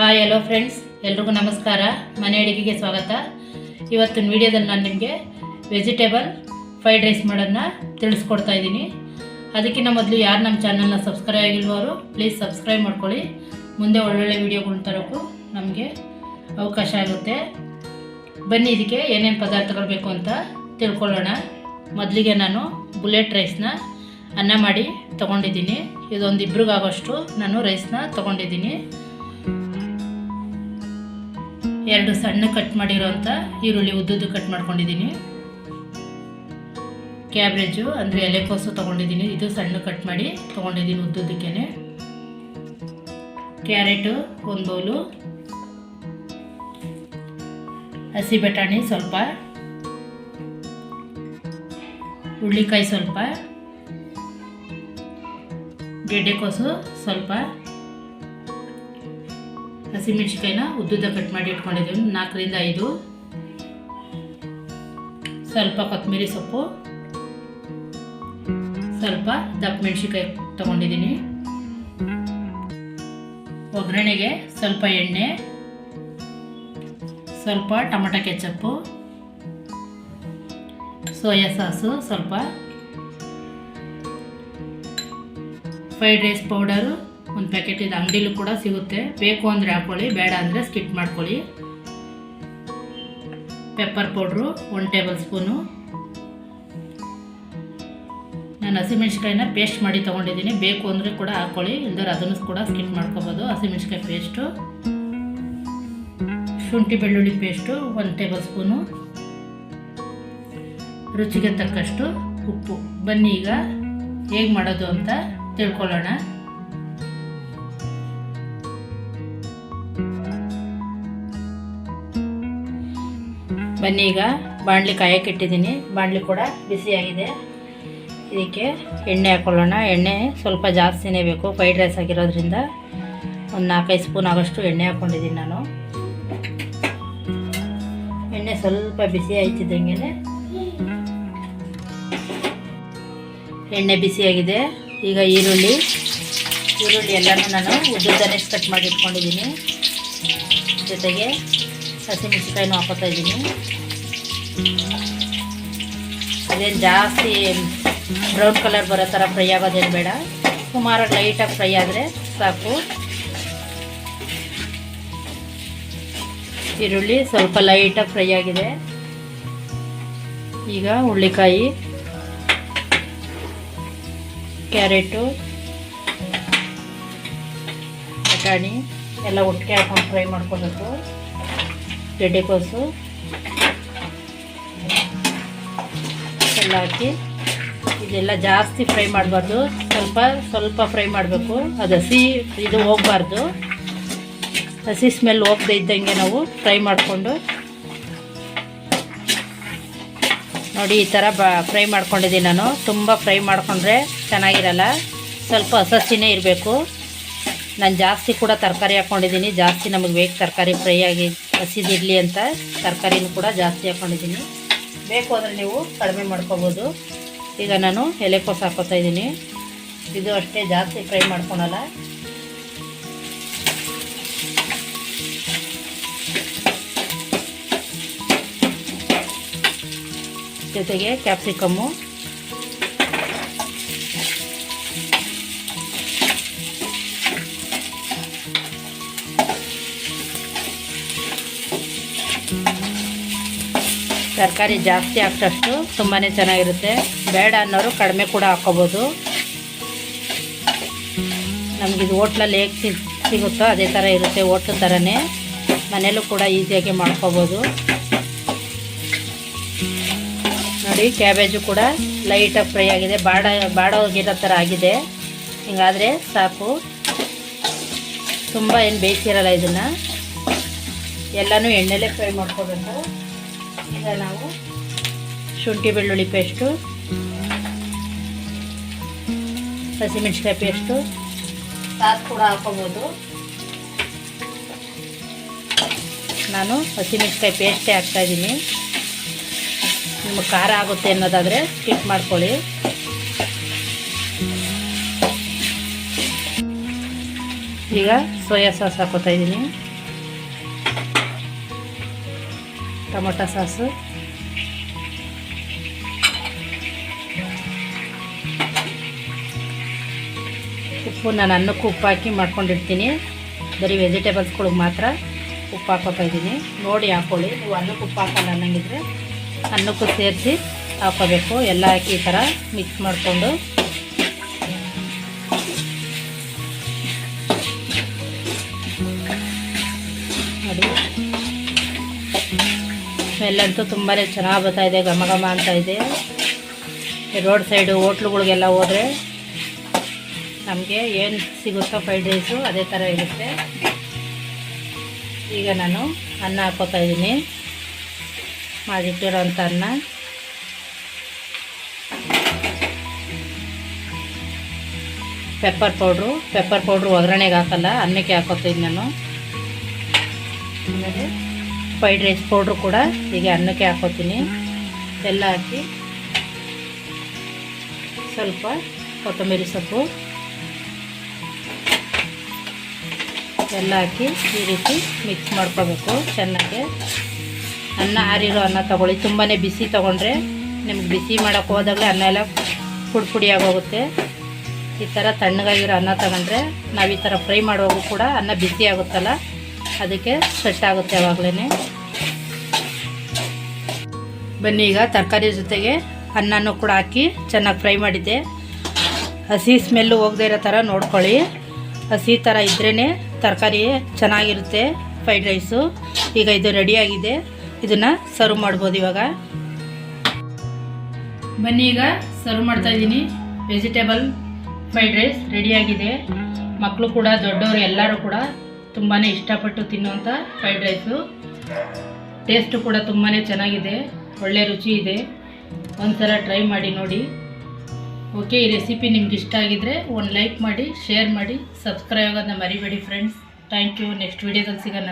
Hi hello friends, ಎಲ್ರಿಗೂ ನಮಸ್ಕಾರ. ಮನೆ ಅಡುಗೆಗೆ ಸ್ವಾಗತ. ಇವತ್ತಿನ ವಿಡಿಯೋದಲ್ಲಿ ನಾನು ನಿಮಗೆ ವೆಜಿಟೇಬಲ್ ಫ್ರೈಡ್ ರೈಸ್ ಮಾಡೋದನ್ನ ತಿಳಿಸ್ಕೊಡ್ತಾ ಇದ್ದೀನಿ. ಅದಕ್ಕಿಂತ ಮೊದಲು ಯಾರು ನಮ್ಮ ಚಾನಲ್ನ ಸಬ್ಸ್ಕ್ರೈಬ್ ಆಗಿಲ್ವವರು ಪ್ಲೀಸ್ ಸಬ್ಸ್ಕ್ರೈಬ್ ಮಾಡ್ಕೊಳ್ಳಿ. ಮುಂದೆ ಒಳ್ಳೊಳ್ಳೆ ವೀಡಿಯೋಗಳನ್ನ ತರೋಕ್ಕೂ ನಮಗೆ ಅವಕಾಶ ಆಗುತ್ತೆ. ಬನ್ನಿ ಇದಕ್ಕೆ ಏನೇನು ಪದಾರ್ಥಗಳು ಬೇಕು ಅಂತ ತಿಳ್ಕೊಳ್ಳೋಣ. ಮೊದಲಿಗೆ ನಾನು ಬುಲೆಟ್ ರೈಸ್ನ ಅನ್ನ ಮಾಡಿ ತೊಗೊಂಡಿದ್ದೀನಿ. ಇದೊಂದು ಇಬ್ರಿಗಾಗೋಷ್ಟು ನಾನು ರೈಸ್ನ ತೊಗೊಂಡಿದ್ದೀನಿ. 2 ಸಣ್ಣ ಕಟ್ ಮಾಡಿರೋಂಥ ಈರುಳ್ಳಿ ಉದ್ದುದ್ದು ಕಟ್ ಮಾಡ್ಕೊಂಡಿದ್ದೀನಿ. ಕ್ಯಾಬ್ರೇಜು ಅಂದರೆ ಎಲೆಕೋಸು ತೊಗೊಂಡಿದ್ದೀನಿ. ಇದು ಸಣ್ಣ ಕಟ್ ಮಾಡಿ ತೊಗೊಂಡಿದ್ದೀನಿ ಉದ್ದುದ್ದಕ್ಕೇ. ಕ್ಯಾರೆಟು 1 ಬೌಲು, ಹಸಿ ಬಟಾಣಿ ಸ್ವಲ್ಪ, ಹುರುಳಿಕಾಯಿ ಸ್ವಲ್ಪ, ಗೆಡ್ಡೆಕೋಸು ಸ್ವಲ್ಪ, ಹಸಿಮೆಣಸಿಕಾಯಿನ ಉದ್ದುದ್ದ ಕಟ್ ಮಾಡಿ ಇಟ್ಕೊಂಡಿದ್ದೀವಿ 4 ರಿಂದ 5, ಸ್ವಲ್ಪ ಕೊತ್ತಂಬರಿ ಸೊಪ್ಪು, ಸ್ವಲ್ಪ ದಪ್ಪ ಮೆಣಸಿಕಾಯಿ ತೊಗೊಂಡಿದ್ದೀನಿ. ಒಗ್ಗರಣೆಗೆ ಸ್ವಲ್ಪ ಎಣ್ಣೆ, ಸ್ವಲ್ಪ ಟೊಮೆಟೊ ಕೆಚಪ್ಪು, ಸೋಯಾ ಸಾಸು ಸ್ವಲ್ಪ, ಫ್ರೈಡ್ ರೈಸ್ ಪೌಡರು 1 ಪ್ಯಾಕೆಟ್. ಇದು ಅಂಗಡಿಲೂ ಕೂಡ ಸಿಗುತ್ತೆ, ಬೇಕು ಅಂದರೆ ಹಾಕ್ಕೊಳ್ಳಿ, ಬೇಡ ಅಂದರೆ ಸ್ಕಿಪ್ ಮಾಡ್ಕೊಳ್ಳಿ. Pepper powder 1 table spoon. ನಾನು ಹಸಿಮೆಣಸಿಕಾಯಿನ ಪೇಸ್ಟ್ ಮಾಡಿ ತೊಗೊಂಡಿದ್ದೀನಿ, ಬೇಕು ಅಂದರೆ ಕೂಡ ಹಾಕ್ಕೊಳ್ಳಿ, ಇಲ್ದರೆ ಅದನ್ನು ಕೂಡ ಸ್ಕಿಪ್ ಮಾಡ್ಕೋಬೋದು. ಹಸಿಮೆಣಸಿಕಾಯಿ ಪೇಸ್ಟು, ಶುಂಠಿ ಬೆಳ್ಳುಳ್ಳಿ ಪೇಸ್ಟು 1 ಟೇಬಲ್ ಸ್ಪೂನು, ರುಚಿಗೆ ತಕ್ಕಷ್ಟು ಉಪ್ಪು. ಬನ್ನಿ ಈಗ ಹೇಗೆ ಮಾಡೋದು ಅಂತ ತಿಳ್ಕೊಳ್ಳೋಣ. ಬನ್ನಿ ಈಗ ಬಾಣಲಿ ಕಾಯಕ್ಕೆ ಇಟ್ಟಿದ್ದೀನಿ. ಬಾಣಲಿ ಕೂಡ ಬಿಸಿಯಾಗಿದೆ. ಇದಕ್ಕೆ ಎಣ್ಣೆ ಹಾಕ್ಕೊಳ್ಳೋಣ. ಎಣ್ಣೆ ಸ್ವಲ್ಪ ಜಾಸ್ತಿನೇ ಬೇಕು, ಫ್ರೈಡ್ ರೈಸ್ ಆಗಿರೋದ್ರಿಂದ ಒಂದು 4-5 ಸ್ಪೂನ್ ಆಗೋಷ್ಟು ಎಣ್ಣೆ ಹಾಕ್ಕೊಂಡಿದ್ದೀನಿ ನಾನು. ಎಣ್ಣೆ ಸ್ವಲ್ಪ ಬಿಸಿ ಆಯ್ತಿದ್ದಂಗೆ ಎಣ್ಣೆ ಬಿಸಿಯಾಗಿದೆ. ಈಗ ಈರುಳ್ಳಿ ಎಲ್ಲನೂ ನಾನು ಉದ್ದುದ್ದನೇ ಕಟ್ ಮಾಡಿ ಇಟ್ಕೊಂಡಿದ್ದೀನಿ. ಜೊತೆಗೆ ಹಸಿಮೆಣಸಿಕಾಯಿನೂ ಹಾಕೋತಾ ಇದ್ದೀನಿ. ಅದೇನು ಜಾಸ್ತಿ ಬ್ರೌನ್ ಕಲರ್ ಬರೋ ಥರ ಫ್ರೈ ಆಗೋದೇನು ಬೇಡ, ಸುಮಾರಾಗಿ ಲೈಟಾಗಿ ಫ್ರೈ ಆದರೆ ಸಾಕು. ಈರುಳ್ಳಿ ಸ್ವಲ್ಪ ಲೈಟಾಗಿ ಫ್ರೈ ಆಗಿದೆ. ಈಗ ಹುರುಳಿಕಾಯಿ, ಕ್ಯಾರೆಟು, ಬಟಾಣಿ ಎಲ್ಲ ಒಟ್ಟಿಗೆ ಹಾಕೊಂಡು ಫ್ರೈ ಮಾಡ್ಕೋಬೇಕು. ಗೆಡ್ಡೆಕೋಸು ಎಲ್ಲ ಹಾಕಿ ಇದೆಲ್ಲ ಜಾಸ್ತಿ ಫ್ರೈ ಮಾಡಬಾರ್ದು, ಸ್ವಲ್ಪ ಫ್ರೈ ಮಾಡಬೇಕು. ಅದು ಇದು ಹೋಗಬಾರ್ದು, ಹಸಿ ಸ್ಮೆಲ್ ಹೋಗದೆ ಇದ್ದಂಗೆ ನಾವು ಫ್ರೈ ಮಾಡಿಕೊಂಡು ನೋಡಿ ಈ ಥರ ಫ್ರೈ ಮಾಡ್ಕೊಂಡಿದ್ದೀನಿ ನಾನು. ತುಂಬ ಫ್ರೈ ಮಾಡಿಕೊಂಡ್ರೆ ಚೆನ್ನಾಗಿರಲ್ಲ, ಸ್ವಲ್ಪ ಹಸಿನೇ ಇರಬೇಕು. ನಾನು ಜಾಸ್ತಿ ಕೂಡ ತರಕಾರಿ ಹಾಕ್ಕೊಂಡಿದ್ದೀನಿ, ಜಾಸ್ತಿ ನಮಗೆ ಬೇಕು ತರಕಾರಿ ಫ್ರೈ ಆಗಿ ಹಸಿದಿರಲಿ ಅಂತ ತರಕಾರಿನೂ ಕೂಡ ಜಾಸ್ತಿ ಹಾಕ್ಕೊಂಡಿದ್ದೀನಿ. ಬೇಕು ಅಂದರೆ ನೀವು ಕಡಿಮೆ ಮಾಡ್ಕೋಬೋದು. ಈಗ ನಾನು ಎಲೆಕೋಸು ಹಾಕೋತಾ ಇದ್ದೀನಿ. ಇದು ಅಷ್ಟೇ ಜಾಸ್ತಿ ಫ್ರೈ ಮಾಡ್ಕೊಳಲ್ಲ. ಜೊತೆಗೆ ಕ್ಯಾಪ್ಸಿಕಮ್ಮು, ತರಕಾರಿ ಜಾಸ್ತಿ ಹಾಕಿದಷ್ಟು ತುಂಬಾ ಚೆನ್ನಾಗಿರುತ್ತೆ. ಬೇಡ ಅನ್ನೋರು ಕಡಿಮೆ ಕೂಡ ಹಾಕ್ಕೋಬೋದು. ನಮಗಿದು ಹೋಟ್ಲಲ್ಲಿ ಹೇಗೆ ಸಿಗುತ್ತೋ ಅದೇ ಥರ ಇರುತ್ತೆ, ಹೋಟ್ಲ್ ಥರನೇ. ಮನೇಲೂ ಕೂಡ ಈಸಿಯಾಗಿ ಮಾಡ್ಕೋಬೋದು. ನೋಡಿ ಕ್ಯಾಬೇಜು ಕೂಡ ಲೈಟಾಗಿ ಫ್ರೈ ಆಗಿದೆ, ಬಾಡೋಗಿರೋ ಥರ ಆಗಿದೆ. ಹಿಂಗಾದರೆ ಸಾಕು, ತುಂಬ ಏನು ಬೇಯಿಸಿರಲ್ಲ. ಇದನ್ನು ಎಲ್ಲನೂ ಎಣ್ಣೆಲೇ ಫ್ರೈ ಮಾಡ್ಕೋಬೇಕು. ಈಗ ನಾವು ಶುಂಠಿ ಬೆಳ್ಳುಳ್ಳಿ ಪೇಸ್ಟು, ಹಸಿಮೆಣಸಿಕಾಯಿ ಪೇಸ್ಟು, ಸಾಸ್ ಕೂಡ ಹಾಕ್ಕೋಬೋದು. ನಾನು ಹಸಿಮೆಣಸಿಕಾಯಿ ಪೇಸ್ಟೇ ಹಾಕ್ತಾಯಿದ್ದೀನಿ. ನಿಮಗೆ ಖಾರ ಆಗುತ್ತೆ ಅನ್ನೋದಾದರೆ ಸ್ಕಿಪ್ ಮಾಡ್ಕೊಳ್ಳಿ. ಈಗ ಸೋಯಾ ಸಾಸ್ ಹಾಕೋತಾ ಇದ್ದೀನಿ. ಟೊಮೊಟೊ ಸಾಸು, ಉಪ್ಪು. ನಾನು ಅನ್ನಕ್ಕೆ ಉಪ್ಪು ಹಾಕಿ ಮಾಡ್ಕೊಂಡಿರ್ತೀನಿ. ಬರೀ ವೆಜಿಟೇಬಲ್ಸ್ಗಳಿಗೆ ಮಾತ್ರ ಉಪ್ಪು ಹಾಕೋತಾ ಇದ್ದೀನಿ. ನೋಡಿ ಹಾಕ್ಕೊಳ್ಳಿ. ನೀವು ಅನ್ನಕ್ಕೆ ಉಪ್ಪು ಹಾಕಲ್ಲ ಅನ್ನಂಗಿದ್ರೆ ಅನ್ನಕ್ಕೂ ಸೇರಿಸಿ ಹಾಕೋಬೇಕು. ಎಲ್ಲ ಹಾಕಿ ಈ ಥರ ಮಿಕ್ಸ್ ಮಾಡಿಕೊಂಡು ನೋಡಿ. ಸ್ಮೆಲ್ಲಂತೂ ತುಂಬಾ ಚೆನ್ನಾಗಿ ಬರ್ತಾಯಿದೆ, ಘಮ ಘಮ ಅಂತ ಇದೆ. ರೋಡ್ ಸೈಡು ಹೋಟ್ಲುಗಳಿಗೆಲ್ಲ ಹೋದರೆ ನಮಗೆ ಏನು ಸಿಗುತ್ತೋ ಫ್ರೈಡ್ ರೈಸು ಅದೇ ಥರ ಇರುತ್ತೆ. ಈಗ ನಾನು ಅನ್ನ ಹಾಕ್ಕೋತಾ ಇದ್ದೀನಿ, ಮಾಡಿಟ್ಟಿರೋಂಥ ಅನ್ನ. ಪೆಪ್ಪರ್ ಪೌಡ್ರು ಒಗ್ಗರಣೆಗೆ ಹಾಕಲ್ಲ, ಅನ್ನಕ್ಕೆ ಹಾಕೋತೀನಿ ನಾನು. ಆಮೇಲೆ ಫ್ರೈಡ್ ರೈಸ್ ಪೌಡ್ರು ಕೂಡ ಹೀಗೆ ಅನ್ನಕ್ಕೆ ಹಾಕೋತೀನಿ. ಎಲ್ಲ ಹಾಕಿ ಸ್ವಲ್ಪ ಕೊತ್ತಂಬರಿ ಸೊಪ್ಪು ಎಲ್ಲ ಹಾಕಿ ಈ ರೀತಿ ಮಿಕ್ಸ್ ಮಾಡ್ಕೋಬೇಕು ಚೆನ್ನಾಗಿ. ಅನ್ನ ಆರಿರೋ ಅನ್ನ ತೊಗೊಳ್ಳಿ. ತುಂಬಾ ಬಿಸಿ ತೊಗೊಂಡ್ರೆ ನಿಮ್ಗೆ ಬಿಸಿ ಮಾಡೋಕ್ಕೆ ಹೋದಾಗಲೇ ಅನ್ನ ಎಲ್ಲ ಪುಡಿ ಆಗೋಗುತ್ತೆ. ಈ ಥರ ತಣ್ಣಗಾಗಿರೋ ಅನ್ನ ತಗೊಂಡ್ರೆ ನಾವು ಈ ಥರ ಫ್ರೈ ಮಾಡುವಾಗೂ ಕೂಡ ಅನ್ನ ಬಿಸಿ ಆಗುತ್ತಲ್ಲ, ಅದಕ್ಕೆ ಸೆಟ್ ಆಗುತ್ತೆ ಆವಾಗಲೇ. ಬನ್ನಿ, ಈಗ ತರಕಾರಿ ಜೊತೆಗೆ ಅನ್ನನೂ ಕೂಡ ಹಾಕಿ ಚೆನ್ನಾಗಿ ಫ್ರೈ ಮಾಡಿದ್ದೆ. ಹಸಿ ಸ್ಮೆಲ್ಲು ಹೋಗದೇ ಇರೋ ಥರ ನೋಡ್ಕೊಳ್ಳಿ. ಹಸಿ ಥರ ಇದ್ರೇ ತರಕಾರಿ ಚೆನ್ನಾಗಿರುತ್ತೆ ಫ್ರೈಡ್ ರೈಸು. ಈಗ ಇದು ರೆಡಿಯಾಗಿದೆ, ಇದನ್ನು ಸರ್ವ್ ಮಾಡ್ಬೋದು ಇವಾಗ. ಬನ್ನಿ, ಈಗ ಸರ್ವ್ ಮಾಡ್ತಾಯಿದ್ದೀನಿ. ವೆಜಿಟೇಬಲ್ ಫ್ರೈಡ್ ರೈಸ್ ರೆಡಿಯಾಗಿದೆ. ಮಕ್ಕಳು ಕೂಡ ದೊಡ್ಡವರು ಎಲ್ಲರೂ ಕೂಡ ತುಂಬಾ ಇಷ್ಟಪಟ್ಟು ತಿನ್ನುವಂಥ ಫ್ರೈಡ್ ರೈಸು. ಟೇಸ್ಟು ಕೂಡ ತುಂಬಾ ಚೆನ್ನಾಗಿದೆ, ಒಳ್ಳೆ ರುಚಿ ಇದೆ. ಒಂದ್ಸಲ ಟ್ರೈ ಮಾಡಿ ನೋಡಿ. ಓಕೆ, ಈ ರೆಸಿಪಿ ನಿಮ್ಗೆ ಇಷ್ಟ ಆಗಿದ್ರೆ ಒಂದು ಲೈಕ್ ಮಾಡಿ, ಶೇರ್ ಮಾಡಿ, ಸಬ್ಸ್ಕ್ರೈಬ್ ಆಗೋದನ್ನ ಮರಿಬೇಡಿ ಫ್ರೆಂಡ್ಸ್. Thank you. ನೆಕ್ಸ್ಟ್ ವೀಡಿಯೋದಲ್ಲಿ ಸಿಗೋಣ.